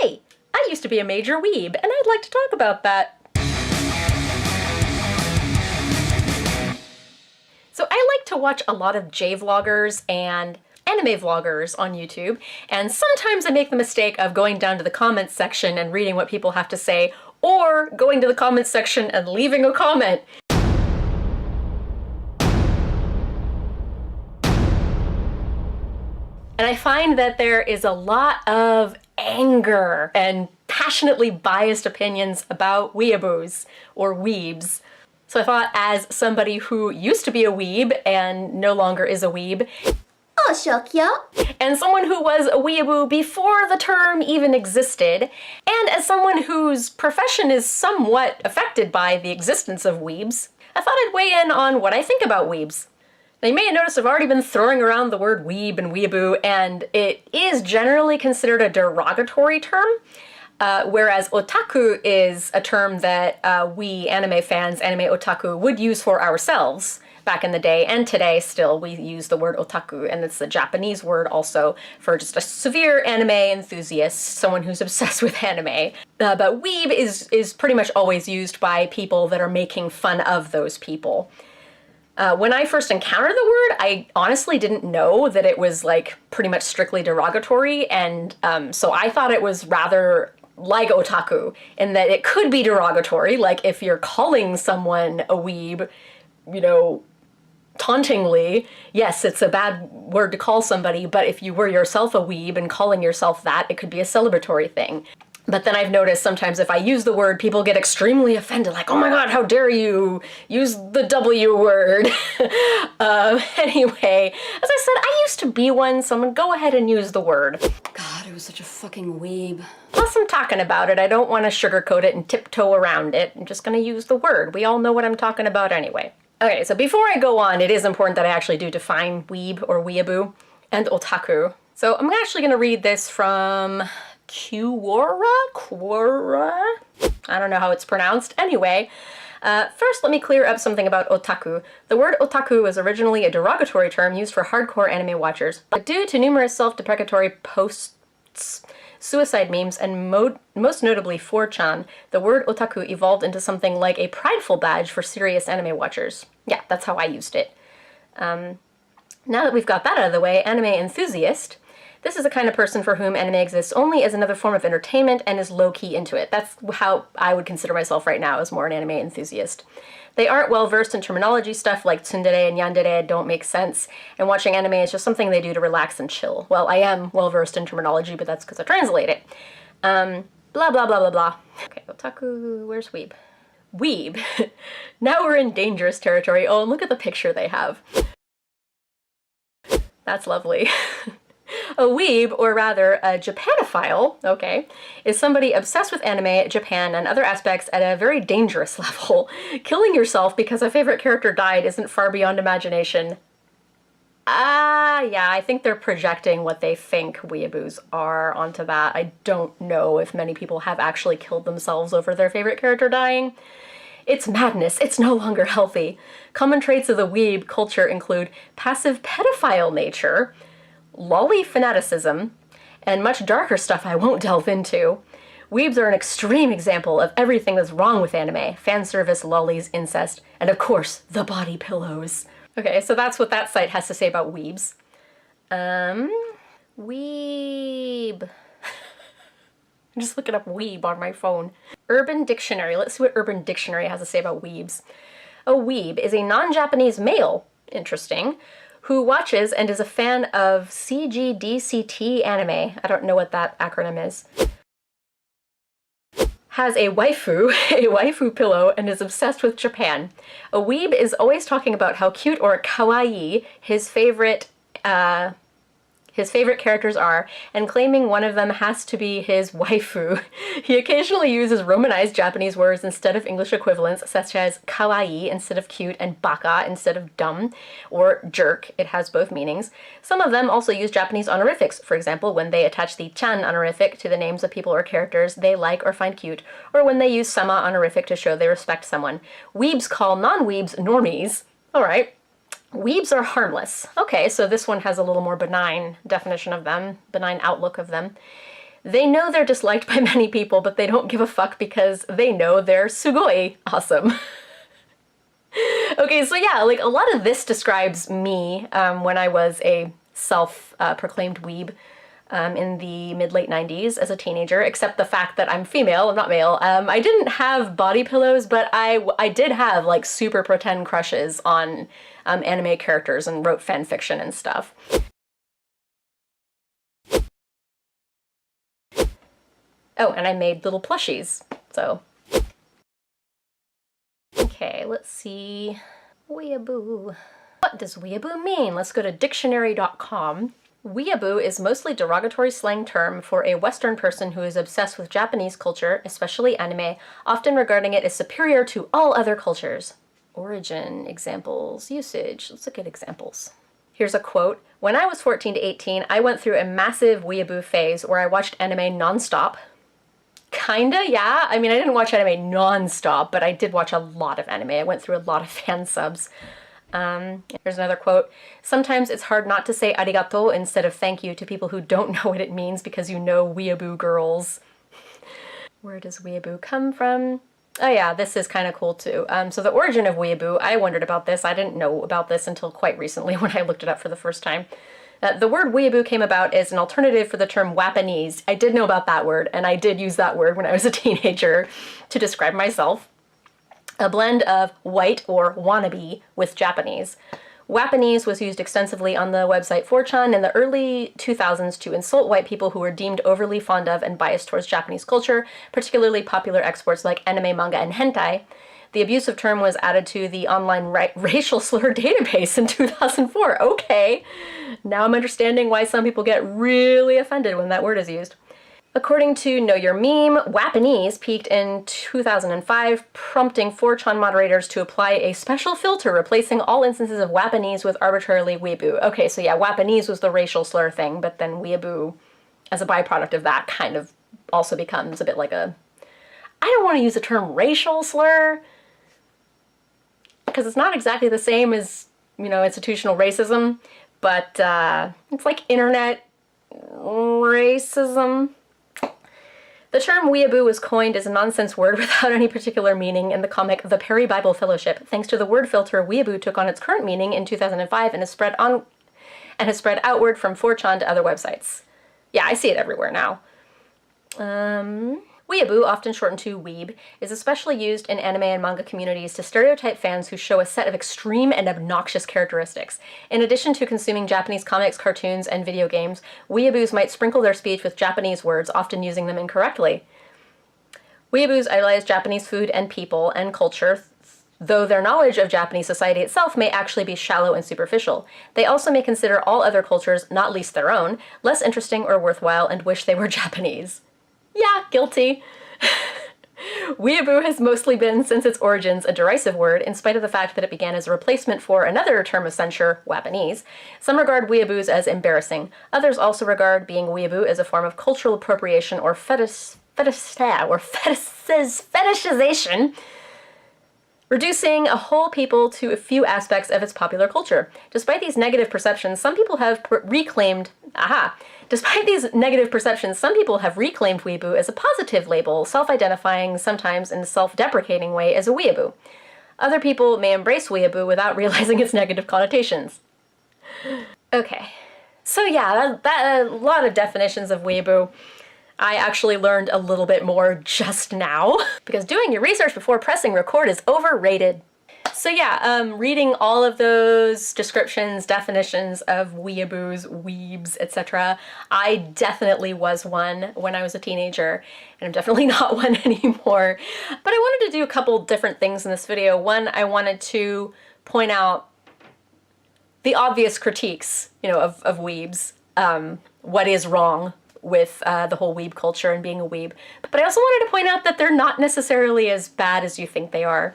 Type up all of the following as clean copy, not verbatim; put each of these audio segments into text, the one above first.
Hi, I used to be a major weeb, and I'd like to talk about that. So I like to watch a lot of J-vloggers and anime vloggers on YouTube, and sometimes I make the mistake of going down to the comments section and reading what people have to say, or going to the comments section and leaving a comment. And I find that there is a lot of anger and passionately biased opinions about weeaboos, or weebs. So I thought, as somebody who used to be a weeb and no longer is a weeb, and someone who was a weeaboo before the term even existed, and as someone whose profession is somewhat affected by the existence of weebs, I thought I'd weigh in on what I think about weebs. Now, you may have noticed I've already been throwing around the word weeb and weeaboo, and it is generally considered a derogatory term, whereas otaku is a term that we anime fans, anime otaku, would use for ourselves back in the day, and today still we use the word otaku, and it's the Japanese word also for just a severe anime enthusiast, someone who's obsessed with anime. But weeb is pretty much always used by people that are making fun of those people. When I first encountered the word, I honestly didn't know that it was like pretty much strictly derogatory, and so I thought it was rather like otaku in that it could be derogatory, like if you're calling someone a weeb, you know, tauntingly, yes, it's a bad word to call somebody, but if you were yourself a weeb and calling yourself that, it could be a celebratory thing. But then I've noticed sometimes if I use the word, people get extremely offended, like, oh my god, how dare you use the W word. Anyway, as I said, I used to be one, so I'm gonna go ahead and use the word. God, it was such a fucking weeb. Plus I'm talking about it, I don't want to sugarcoat it and tiptoe around it. I'm just gonna use the word. We all know what I'm talking about anyway. Okay, so before I go on, it is important that I actually do define weeb or weeaboo and otaku. So I'm actually gonna read this from Quora? I don't know how it's pronounced. Anyway, first let me clear up something about otaku. The word otaku was originally a derogatory term used for hardcore anime watchers, but due to numerous self-deprecatory posts, suicide memes, and most notably 4chan, the word otaku evolved into something like a prideful badge for serious anime watchers. Yeah, that's how I used it. Now that we've got that out of the way, anime enthusiast. This is the kind of person for whom anime exists only as another form of entertainment and is low-key into it. That's how I would consider myself right now, as more an anime enthusiast. They aren't well-versed in terminology. Stuff like tsundere and yandere don't make sense, and watching anime is just something they do to relax and chill. Well, I am well-versed in terminology, but that's because I translate it. Blah blah blah blah blah. Okay, otaku, where's weeb? Weeb. Now we're in dangerous territory. Oh, and look at the picture they have. That's lovely. A weeb, or rather a Japanophile, okay, is somebody obsessed with anime, Japan, and other aspects at a very dangerous level. Killing yourself because a favorite character died isn't far beyond imagination. Yeah, I think they're projecting what they think weeaboos are onto that. I don't know if many people have actually killed themselves over their favorite character dying. It's madness. It's no longer healthy. Common traits of the weeb culture include passive pedophile nature, lolly fanaticism, and much darker stuff I won't delve into. Weebs are an extreme example of everything that's wrong with anime. Fan service, lollies, incest, and of course, the body pillows. Okay, so that's what that site has to say about weebs. Weeb. I'm just looking up weeb on my phone. Urban Dictionary. Let's see what Urban Dictionary has to say about weebs. A weeb is a non-Japanese male, interesting, who watches and is a fan of CGDCT anime. I don't know what that acronym is. Has a waifu pillow, and is obsessed with Japan. A weeb is always talking about how cute or kawaii his favorite characters are, and claiming one of them has to be his waifu. He occasionally uses romanized Japanese words instead of English equivalents, such as kawaii instead of cute and baka instead of dumb, or jerk. It has both meanings. Some of them also use Japanese honorifics, for example, when they attach the chan honorific to the names of people or characters they like or find cute, or when they use sama honorific to show they respect someone. Weebs call non-weebs normies. Alright. Weebs are harmless. Okay, so this one has a little more benign definition of them, benign outlook of them. They know they're disliked by many people, but they don't give a fuck because they know they're sugoi awesome. Okay, so yeah, like a lot of this describes me when I was a self-proclaimed weeb in the mid-late 90s as a teenager, except the fact that I'm female, not male. I didn't have body pillows, but I did have like super pretend crushes on anime characters and wrote fan fiction and stuff. Oh, and I made little plushies, so. Okay, let's see. Weeaboo. What does weeaboo mean? Let's go to dictionary.com. Weeaboo is mostly derogatory slang term for a Western person who is obsessed with Japanese culture, especially anime, often regarding it as superior to all other cultures. Origin, examples, usage. Let's look at examples. Here's a quote. When I was 14 to 18, I went through a massive weeaboo phase where I watched anime nonstop. Kinda, yeah. I mean, I didn't watch anime non-stop, but I did watch a lot of anime. I went through a lot of fan subs. Here's another quote. Sometimes it's hard not to say arigato instead of thank you to people who don't know what it means because you know weeaboo girls. Where does weeaboo come from? Oh yeah, this is kind of cool too. So the origin of weeaboo, I wondered about this. I didn't know about this until quite recently when I looked it up for the first time. The word weeaboo came about as an alternative for the term Wapanese. I did know about that word, and I did use that word when I was a teenager to describe myself. A blend of white or wannabe with Japanese. Wapanese was used extensively on the website 4chan in the early 2000s to insult white people who were deemed overly fond of and biased towards Japanese culture, particularly popular exports like anime, manga, and hentai. The abusive term was added to the online racial slur database in 2004. Okay, now I'm understanding why some people get really offended when that word is used. According to Know Your Meme, Wapanese peaked in 2005, prompting 4chan moderators to apply a special filter replacing all instances of Wapanese with arbitrarily weeboo. Okay, so yeah, Wapanese was the racial slur thing, but then weeaboo, as a byproduct of that, kind of also becomes a bit like a... I don't want to use the term racial slur, because it's not exactly the same as, you know, institutional racism, but it's like internet racism. The term weeaboo was coined as a nonsense word without any particular meaning in the comic The Perry Bible Fellowship. Thanks to the word filter, weeaboo took on its current meaning in 2005 and has spread outward from 4chan to other websites. Yeah, I see it everywhere now. Weeaboo, often shortened to weeb, is especially used in anime and manga communities to stereotype fans who show a set of extreme and obnoxious characteristics. In addition to consuming Japanese comics, cartoons, and video games, weeaboos might sprinkle their speech with Japanese words, often using them incorrectly. Weeaboos idolize Japanese food and people and culture, though their knowledge of Japanese society itself may actually be shallow and superficial. They also may consider all other cultures, not least their own, less interesting or worthwhile and wish they were Japanese. Yeah, guilty. Weeaboo has mostly been, since its origins, a derisive word, in spite of the fact that it began as a replacement for another term of censure, Wapanese. Some regard weeaboos as embarrassing. Others also regard being weeaboo as a form of cultural appropriation or fetishization, reducing a whole people to a few aspects of its popular culture. Despite these negative perceptions, some people have reclaimed weeboo as a positive label, self-identifying, sometimes in a self-deprecating way, as a weeaboo. Other people may embrace weeaboo without realizing its negative connotations. Okay, so yeah, that a lot of definitions of weeaboo. I actually learned a little bit more just now, because doing your research before pressing record is overrated. So yeah, reading all of those descriptions, definitions of weeaboos, weebs, etc. I definitely was one when I was a teenager, and I'm definitely not one anymore. But I wanted to do a couple different things in this video. One, I wanted to point out the obvious critiques, you know, of weebs, what is wrong with the whole weeb culture and being a weeb. But I also wanted to point out that they're not necessarily as bad as you think they are.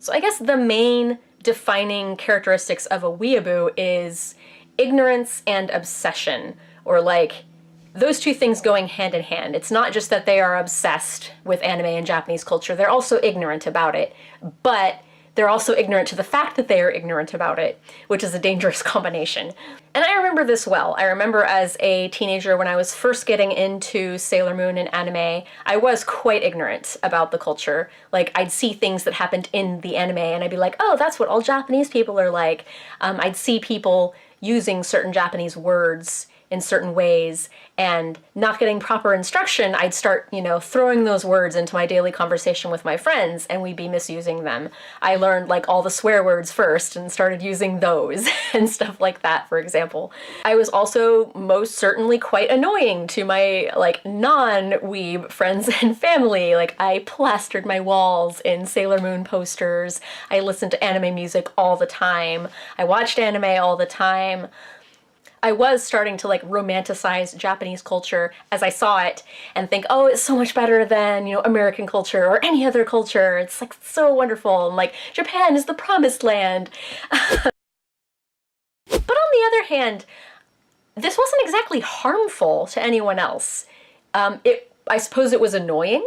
So I guess the main defining characteristics of a weeaboo is ignorance and obsession, or like those two things going hand in hand. It's not just that they are obsessed with anime and Japanese culture, they're also ignorant about it, but they're also ignorant to the fact that they are ignorant about it, which is a dangerous combination. And I remember this well. I remember as a teenager when I was first getting into Sailor Moon and anime, I was quite ignorant about the culture. Like, I'd see things that happened in the anime and I'd be like, oh, that's what all Japanese people are like. I'd see people using certain Japanese words in certain ways and not getting proper instruction, I'd start, throwing those words into my daily conversation with my friends and we'd be misusing them. I learned like all the swear words first and started using those and stuff like that, for example. I was also most certainly quite annoying to my like non-weeb friends and family. Like, I plastered my walls in Sailor Moon posters. I listened to anime music all the time. I watched anime all the time. I was starting to like romanticize Japanese culture as I saw it and think, oh, it's so much better than, American culture or any other culture. It's like so wonderful. And like, Japan is the promised land. But on the other hand, this wasn't exactly harmful to anyone else. I suppose it was annoying,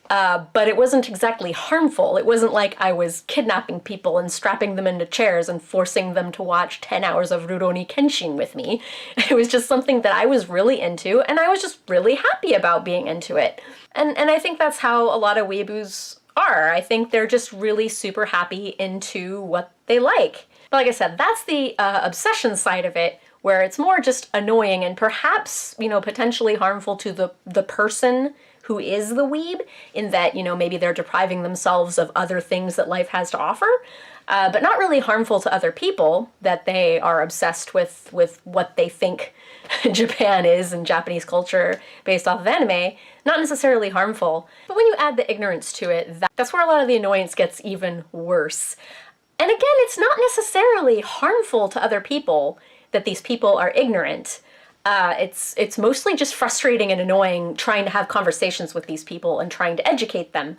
but it wasn't exactly harmful. It wasn't like I was kidnapping people and strapping them into chairs and forcing them to watch 10 hours of Rurouni Kenshin with me. It was just something that I was really into, and I was just really happy about being into it. And I think that's how a lot of weeaboos are. I think they're just really super happy into what they like. But like I said, that's the obsession side of it, where it's more just annoying and perhaps, potentially harmful to the person who is the weeb, in that, maybe they're depriving themselves of other things that life has to offer, but not really harmful to other people, that they are obsessed with what they think Japan is and Japanese culture based off of anime. Not necessarily harmful, but when you add the ignorance to it, that's where a lot of the annoyance gets even worse. And again, it's not necessarily harmful to other people that these people are ignorant. It's mostly just frustrating and annoying trying to have conversations with these people and trying to educate them.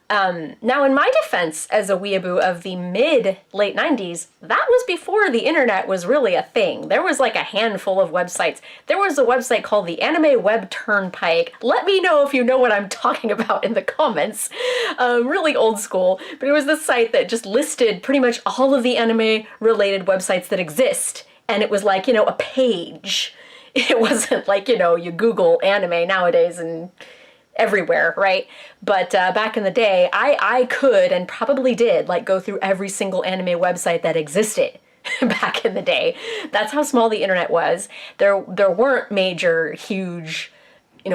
Now, in my defense as a weeaboo of the mid-late 90s, that was before the internet was really a thing. There was like a handful of websites. There was a website called the Anime Web Turnpike. Let me know if you know what I'm talking about in the comments. Really old school, but it was this site that just listed pretty much all of the anime-related websites that exist. And it was like, a page. It wasn't like, you Google anime nowadays and everywhere, right? But back in the day, I could and probably did like go through every single anime website that existed back in the day. That's how small the internet was. There weren't major, huge,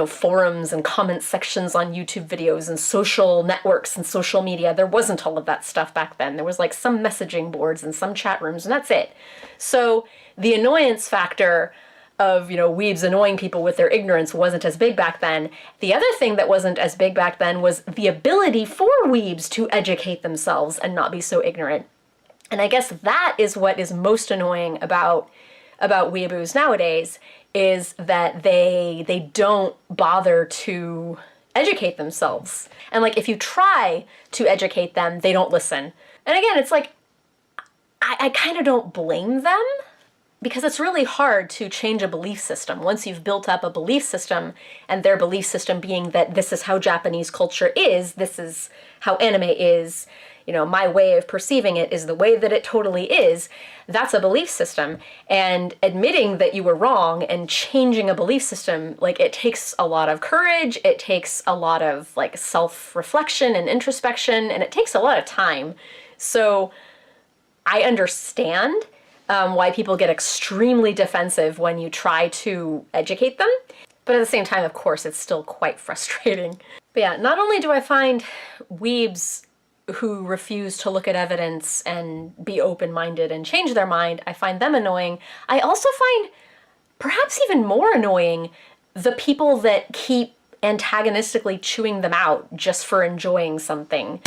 forums and comment sections on YouTube videos and social networks and social media. There wasn't all of that stuff back then. There was like some messaging boards and some chat rooms, and that's it. So the annoyance factor of, weebs annoying people with their ignorance wasn't as big back then. The other thing that wasn't as big back then was the ability for weebs to educate themselves and not be so ignorant. And I guess that is what is most annoying about weeaboos nowadays, is that they don't bother to educate themselves. And like, if you try to educate them, they don't listen. And again, it's like, I kind of don't blame them, because it's really hard to change a belief system. Once you've built up a belief system, and their belief system being that this is how Japanese culture is, this is how anime is, my way of perceiving it is the way that it totally is, that's a belief system. And admitting that you were wrong and changing a belief system, like, it takes a lot of courage, it takes a lot of like self-reflection and introspection, and it takes a lot of time. So I understand why people get extremely defensive when you try to educate them. But at the same time, of course, it's still quite frustrating. But yeah, not only do I find weebs who refuse to look at evidence and be open-minded and change their mind, I find them annoying. I also find, perhaps even more annoying, the people that keep antagonistically chewing them out just for enjoying something.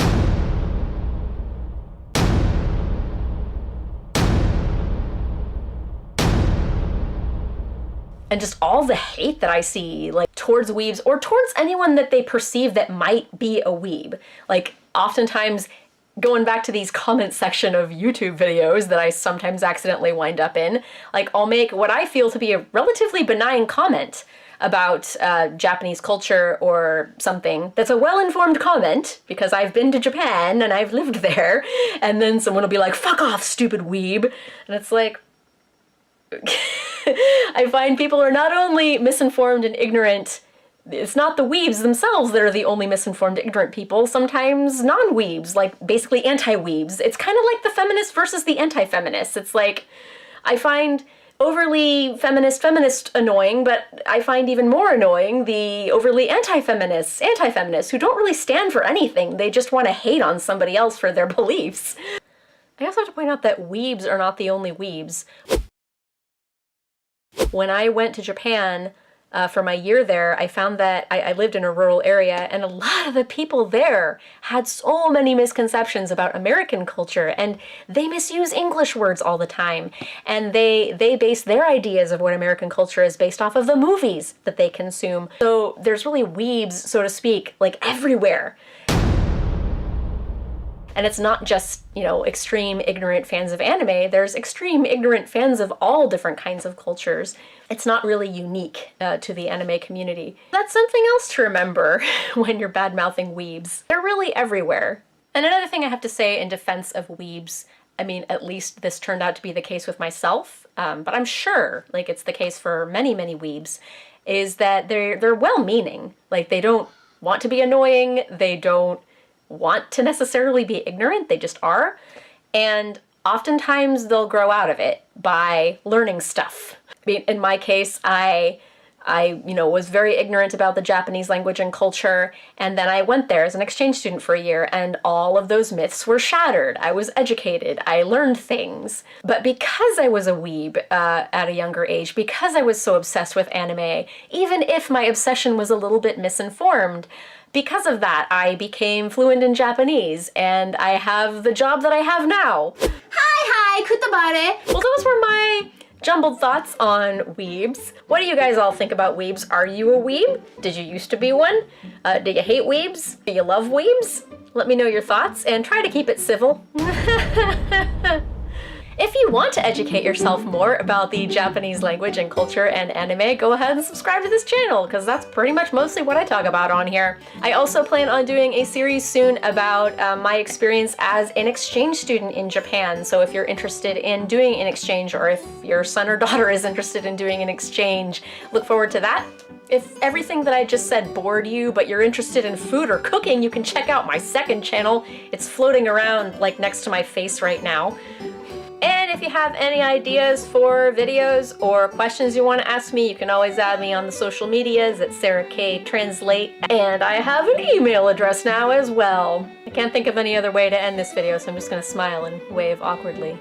And just all the hate that I see, like, towards weebs or towards anyone that they perceive that might be a weeb. Like, oftentimes, going back to these comment section of YouTube videos that I sometimes accidentally wind up in, like, I'll make what I feel to be a relatively benign comment about Japanese culture or something that's a well-informed comment, because I've been to Japan and I've lived there, and then someone will be like, fuck off, stupid weeb. And it's like, I find people are not only misinformed and ignorant, it's not the weebs themselves that are the only misinformed, ignorant people. Sometimes non-weebs, like basically anti-weebs. It's kind of like the feminists versus the anti-feminists. It's like, I find overly feminist annoying, but I find even more annoying the overly anti-feminists who don't really stand for anything. They just want to hate on somebody else for their beliefs. I also have to point out that weebs are not the only weebs. When I went to Japan for my year there, I found that I lived in a rural area, and a lot of the people there had so many misconceptions about American culture, and they misuse English words all the time. And they base their ideas of what American culture is based off of the movies that they consume. So there's really weebs, so to speak, like everywhere. And it's not just, you know, extreme ignorant fans of anime. There's extreme ignorant fans of all different kinds of cultures. It's not really unique to the anime community. That's something else to remember when you're bad-mouthing weebs. They're really everywhere. And another thing I have to say in defense of weebs, I mean, at least this turned out to be the case with myself, but I'm sure, like, it's the case for many, many weebs, is that they're well-meaning. Like, they don't want to be annoying, they don't want to necessarily be ignorant, they just are. And oftentimes they'll grow out of it by learning stuff. I mean, in my case, I was very ignorant about the Japanese language and culture, and then I went there as an exchange student for a year, and all of those myths were shattered. I was educated, I learned things. But because I was a weeb at a younger age, because I was so obsessed with anime, even if my obsession was a little bit misinformed, because of that, I became fluent in Japanese, and I have the job that I have now. Hi, kutabare. Well, those were my jumbled thoughts on weebs. What do you guys all think about weebs? Are you a weeb? Did you used to be one? Do you hate weebs? Do you love weebs? Let me know your thoughts, and try to keep it civil. If you want to educate yourself more about the Japanese language and culture and anime, go ahead and subscribe to this channel, because that's pretty much mostly what I talk about on here. I also plan on doing a series soon about my experience as an exchange student in Japan. So if you're interested in doing an exchange, or if your son or daughter is interested in doing an exchange, look forward to that. If everything that I just said bored you, but you're interested in food or cooking, you can check out my second channel. It's floating around like next to my face right now. And if you have any ideas for videos or questions you want to ask me, you can always add me on the social medias at Sarah K Translate. And I have an email address now as well. I can't think of any other way to end this video, so I'm just gonna smile and wave awkwardly.